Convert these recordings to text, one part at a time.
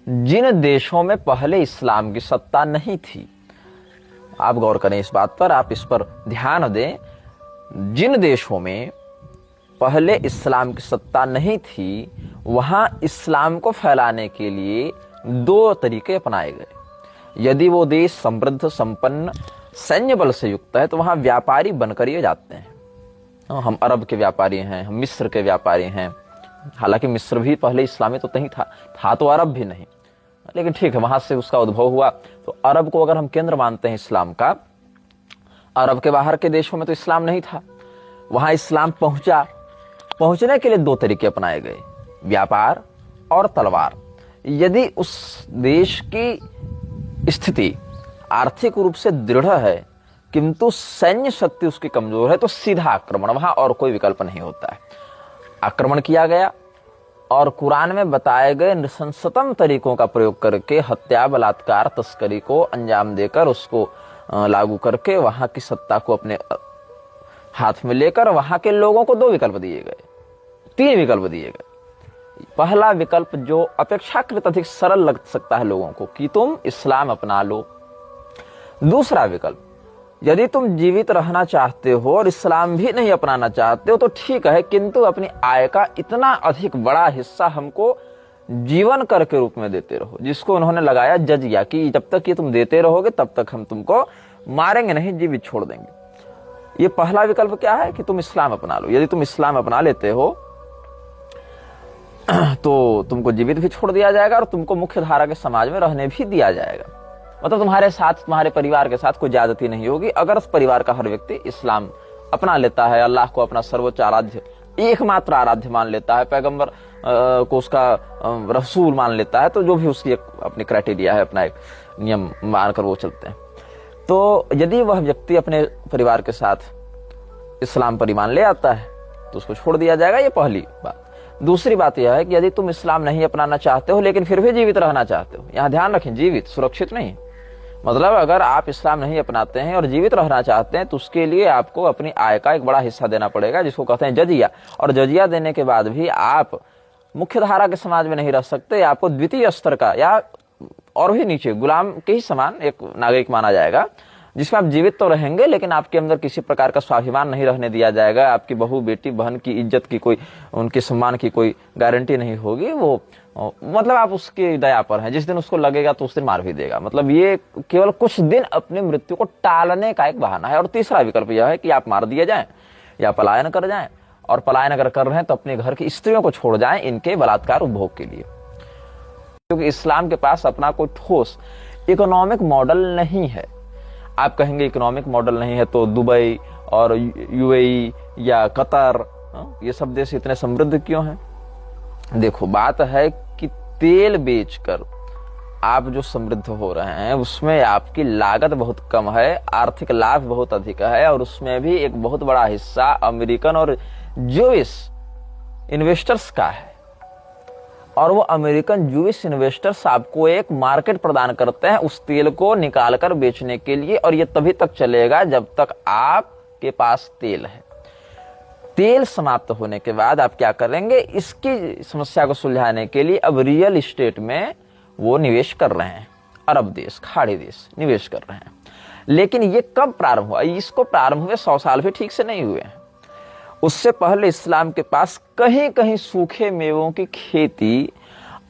जिन देशों में पहले इस्लाम की सत्ता नहीं थी, आप गौर करें इस बात पर, आप इस पर ध्यान दें, जिन देशों में पहले इस्लाम की सत्ता नहीं थी वहां इस्लाम को फैलाने के लिए दो तरीके अपनाए गए। यदि वो देश समृद्ध संपन्न सैन्य बल से युक्त है तो वहां व्यापारी बनकर ये जाते हैं। हम अरब के व्यापारी हैं, हम मिस्र के व्यापारी हैं। हालांकि मिस्र भी पहले इस्लामी तो नहीं था तो अरब भी नहीं, लेकिन ठीक है, वहां से उसका उद्भव हुआ। तो अरब को अगर हम केंद्र मानते हैं इस्लाम का, अरब के बाहर के देशों में तो इस्लाम नहीं था, वहां इस्लाम पहुंचने के लिए दो तरीके अपनाए गए, व्यापार और तलवार। यदि उस देश की स्थिति आर्थिक रूप से दृढ़ है किंतु सैन्य शक्ति उसकी कमजोर है तो सीधा आक्रमण, वहां और कोई विकल्प नहीं होता है। आक्रमण किया गया और कुरान में बताए गए नृशंसतम तरीकों का प्रयोग करके हत्या, बलात्कार, तस्करी को अंजाम देकर उसको लागू करके वहां की सत्ता को अपने हाथ में लेकर वहां के लोगों को दो विकल्प दिए गए, तीन विकल्प दिए गए। पहला विकल्प जो अपेक्षाकृत अधिक सरल लग सकता है लोगों को कि तुम इस्लाम अपना लो। दूसरा विकल्प, यदि तुम जीवित रहना चाहते हो और इस्लाम भी नहीं अपनाना चाहते हो तो ठीक है, किंतु अपनी आय का इतना अधिक बड़ा हिस्सा हमको जीवन कर के रूप में देते रहो, जिसको उन्होंने लगाया जजिया, कि जब तक ये तुम देते रहोगे तब तक हम तुमको मारेंगे नहीं, जीवित छोड़ देंगे। ये पहला विकल्प क्या है कि तुम इस्लाम अपना लो। यदि तुम इस्लाम अपना लेते हो तो तुमको जीवित भी छोड़ दिया जाएगा और तुमको मुख्य धारा के समाज में रहने भी दिया जाएगा। मतलब तुम्हारे साथ, तुम्हारे परिवार के साथ कोई ज्यादती नहीं होगी अगर उस परिवार का हर व्यक्ति इस्लाम अपना लेता है, अल्लाह को अपना सर्वोच्च आराध्य, एकमात्र आराध्य मान लेता है, पैगंबर को उसका रसूल मान लेता है, तो जो भी उसकी अपनी क्राइटेरिया है, अपना एक नियम मानकर वो चलते हैं। तो यदि वह व्यक्ति अपने परिवार के साथ इस्लाम पर ईमान ले आता है तो उसको छोड़ दिया जाएगा, ये पहली बात। दूसरी बात यह है कि यदि तुम इस्लाम नहीं अपनाना चाहते हो लेकिन फिर भी जीवित रहना चाहते हो, यहां ध्यान रखें, जीवित, सुरक्षित नहीं। मतलब अगर आप इस्लाम नहीं अपनाते हैं और जीवित रहना चाहते हैं तो उसके लिए आपको अपनी आय का एक बड़ा हिस्सा देना पड़ेगा, जिसको कहते हैं जजिया। और जजिया देने के बाद भी आप मुख्य धारा के समाज में नहीं रह सकते, आपको द्वितीय स्तर का या और भी नीचे गुलाम के ही समान एक नागरिक माना जाएगा, जिसमें आप जीवित तो रहेंगे लेकिन आपके अंदर किसी प्रकार का स्वाभिमान नहीं रहने दिया जाएगा। आपकी बहू, बेटी, बहन की इज्जत की कोई, उनके सम्मान की कोई गारंटी नहीं होगी। वो मतलब आप उसकी दया पर हैं, जिस दिन उसको लगेगा तो उस दिन मार भी देगा। मतलब ये केवल कुछ दिन अपनी मृत्यु को टालने का एक बहाना है। और तीसरा विकल्प यह है कि आप मार दिए जाएं या पलायन कर जाएं, और पलायन अगर कर रहे हैं तो अपने घर की स्त्रियों को छोड़ जाएं इनके बलात्कार उपभोग के लिए, क्योंकि इस्लाम के पास अपना कोई ठोस इकोनॉमिक मॉडल नहीं है। आप कहेंगे इकोनॉमिक मॉडल नहीं है तो दुबई और यूएई या कतर, ये सब देश इतने समृद्ध क्यों हैं? देखो, बात है कि तेल बेचकर आप जो समृद्ध हो रहे हैं उसमें आपकी लागत बहुत कम है, आर्थिक लाभ बहुत अधिक है, और उसमें भी एक बहुत बड़ा हिस्सा अमेरिकन और जूइश इन्वेस्टर्स का है। और वो अमेरिकन जूइश इन्वेस्टर्स आपको एक मार्केट प्रदान करते हैं उस तेल को निकालकर बेचने के लिए, और ये तभी तक चलेगा जब तक आपके पास तेल है। तेल समाप्त होने के बाद आप क्या करेंगे? इसकी समस्या को सुलझाने के लिए अब रियल एस्टेट में वो निवेश कर रहे हैं। अरब देश, खाड़ी देश निवेश कर रहे हैं। लेकिन ये कब प्रारंभ हुआ? इसको प्रारंभ हुए 100 साल भी ठीक से नहीं हुए हैं। उससे पहले इस्लाम के पास कहीं कहीं सूखे मेवों की खेती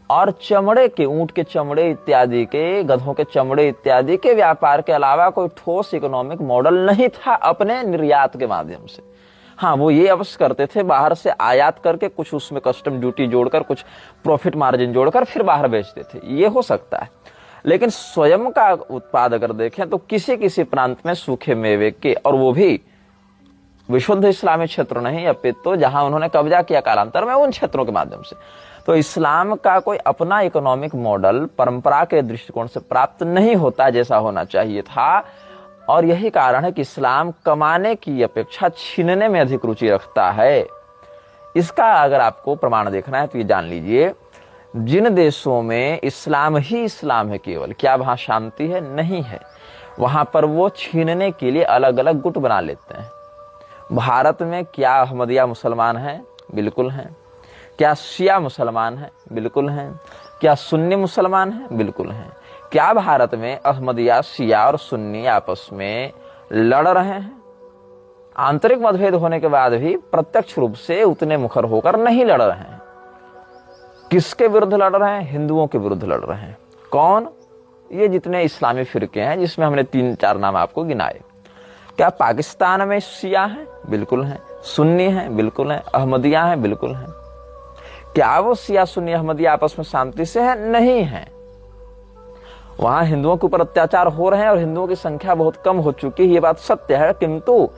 और चमड़े के, ऊंट के चमड़े इत्यादि के, गधों के चमड़े इत्यादि के व्यापार के अलावा कोई ठोस इकोनॉमिक मॉडल नहीं था अपने निर्यात के माध्यम से। हाँ, वो ये अवश्य करते थे, बाहर से आयात करके कुछ उसमें कस्टम ड्यूटी जोड़कर, कुछ प्रॉफिट मार्जिन जोड़कर फिर बाहर बेचते थे, ये हो सकता है। लेकिन स्वयं का उत्पाद अगर देखें तो किसी किसी प्रांत में सूखे मेवे के, और वो भी विशुद्ध इस्लामी क्षेत्र नहीं, अपितु जहां उन्होंने कब्जा किया कालांतर में उन क्षेत्रों के माध्यम से। तो इस्लाम का कोई अपना इकोनॉमिक मॉडल परंपरा के दृष्टिकोण से प्राप्त नहीं होता जैसा होना चाहिए था। और यही कारण है कि इस्लाम कमाने की अपेक्षा छीनने में अधिक रुचि रखता है। इसका अगर आपको प्रमाण देखना है तो ये जान लीजिए, जिन देशों में इस्लाम ही इस्लाम है केवल, क्या वहां शांति है? नहीं है। वहां पर वो छीनने के लिए अलग अलग गुट बना लेते हैं। भारत में क्या अहमदिया मुसलमान हैं? बिल्कुल हैं। क्या शिया मुसलमान हैं? बिल्कुल हैं। क्या सुन्नी मुसलमान हैं? बिल्कुल हैं। क्या भारत में अहमदिया, शिया और सुन्नी आपस में लड़ रहे हैं? आंतरिक मतभेद होने के बाद भी प्रत्यक्ष रूप से उतने मुखर होकर नहीं लड़ रहे हैं। किसके विरुद्ध लड़ रहे हैं? हिंदुओं के विरुद्ध लड़ रहे हैं। कौन? ये जितने इस्लामी फिरके हैं, जिसमें हमने 3-4 नाम आपको गिनाए। क्या पाकिस्तान में शिया हैं? बिल्कुल हैं। सुन्नी हैं? बिल्कुल हैं। अहमदिया हैं? बिल्कुल हैं। क्या वो शिया, सुन्नी, अहमदिया आपस में शांति से हैं? नहीं है। वहां हिंदुओं के ऊपर अत्याचार हो रहे हैं और हिंदुओं की संख्या बहुत कम हो चुकी है, ये बात सत्य है। किंतु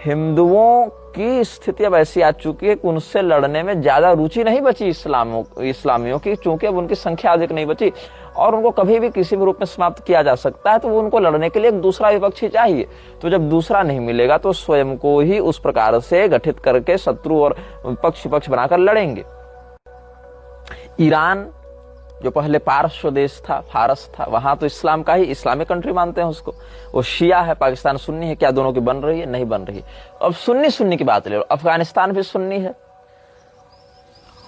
हिंदुओं की स्थिति अब ऐसी आ चुकी है कि उनसे लड़ने में ज्यादा रुचि नहीं बची इस्लामियों की, चूंकि अब उनकी संख्या अधिक नहीं बची और उनको कभी भी किसी भी रूप में समाप्त किया जा सकता है, तो वो उनको लड़ने के लिए एक दूसरा विपक्षी चाहिए। तो जब दूसरा नहीं मिलेगा तो स्वयं को ही उस प्रकार से गठित करके शत्रु और पक्ष बनाकर लड़ेंगे। ईरान जो पहले पारस्य देश था, फारस था, वहां तो इस्लाम का ही, इस्लामिक कंट्री मानते हैं उसको। वो शिया है, पाकिस्तान सुन्नी है। क्या दोनों की बन रही है? नहीं बन रही। अब सुन्नी की बात ले लो, अफगानिस्तान भी सुन्नी है।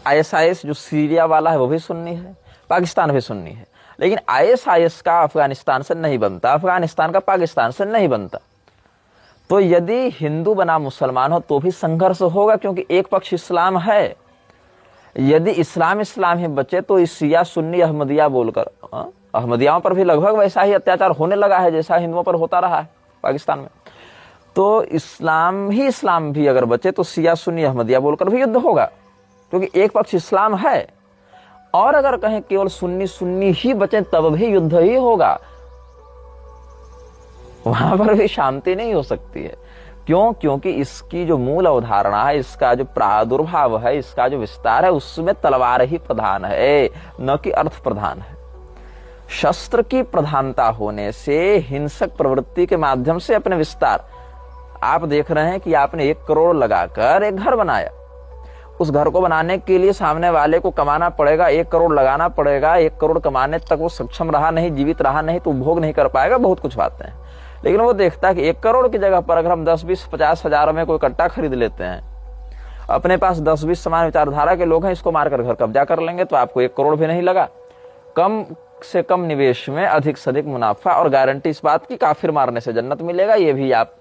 ISIS जो सीरिया वाला है वो भी सुन्नी है, पाकिस्तान भी सुन्नी है। लेकिन ISIS का अफगानिस्तान से नहीं बनता, अफगानिस्तान का पाकिस्तान से नहीं बनता। तो यदि हिंदू बना मुसलमान हो तो भी संघर्ष होगा, क्योंकि एक पक्ष इस्लाम है। यदि इस्लाम ही बचे तो इस शिया, सुन्नी, अहमदिया बोलकर, अहमदियाओं पर भी लगभग वैसा ही अत्याचार होने लगा है जैसा हिंदुओं पर होता रहा है पाकिस्तान में। तो इस्लाम भी अगर बचे तो शिया, सुन्नी, अहमदिया बोलकर भी युद्ध होगा, क्योंकि एक पक्ष इस्लाम है। और अगर कहें केवल सुन्नी ही बचे तब भी युद्ध ही होगा, वहां पर भी शांति नहीं हो सकती है। क्यों? क्योंकि इसकी जो मूल अवधारणा है, इसका जो प्रादुर्भाव है, इसका जो विस्तार है, उसमें तलवार ही प्रधान है, न कि अर्थ प्रधान है। शस्त्र की प्रधानता होने से हिंसक प्रवृत्ति के माध्यम से अपने विस्तार, आप देख रहे हैं कि आपने 1 करोड़ लगाकर एक घर बनाया। उस घर को बनाने के लिए सामने वाले को कमाना पड़ेगा, 1 करोड़ लगाना पड़ेगा। 1 करोड़ कमाने तक वो सक्षम रहा नहीं, जीवित रहा नहीं, तो उपभोग नहीं कर पाएगा। बहुत कुछ बातें हैं। लेकिन वो देखता है कि 1 करोड़ की जगह पर अगर हम 10, 20, 50 हजार में कोई कट्टा खरीद लेते हैं, अपने पास 10, 20 समान विचारधारा के लोग हैं, इसको मारकर घर कब्जा कर लेंगे, तो आपको 1 करोड़ भी नहीं लगा। कम से कम निवेश में अधिक से अधिक मुनाफा, और गारंटी इस बात की काफिर मारने से जन्नत मिलेगा, ये भी आप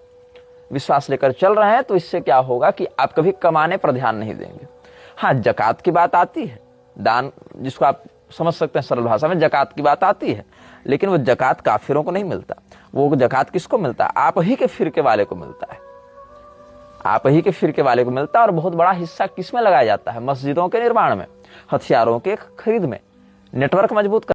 विश्वास लेकर चल रहे हैं। तो इससे क्या होगा कि आप कभी कमाने पर ध्यान नहीं देंगे। हाँ, जकात की बात आती है, दान जिसको आप समझ सकते हैं सरल भाषा में, जकात की बात आती है। लेकिन वो जकात काफिरों को नहीं मिलता। वो जकात किसको मिलता है? आप ही के फिरके वाले को मिलता है। आप ही के फिरके वाले को मिलता है। और बहुत बड़ा हिस्सा किसमें लगाया जाता है? मस्जिदों के निर्माण में, हथियारों के खरीद में, नेटवर्क मजबूत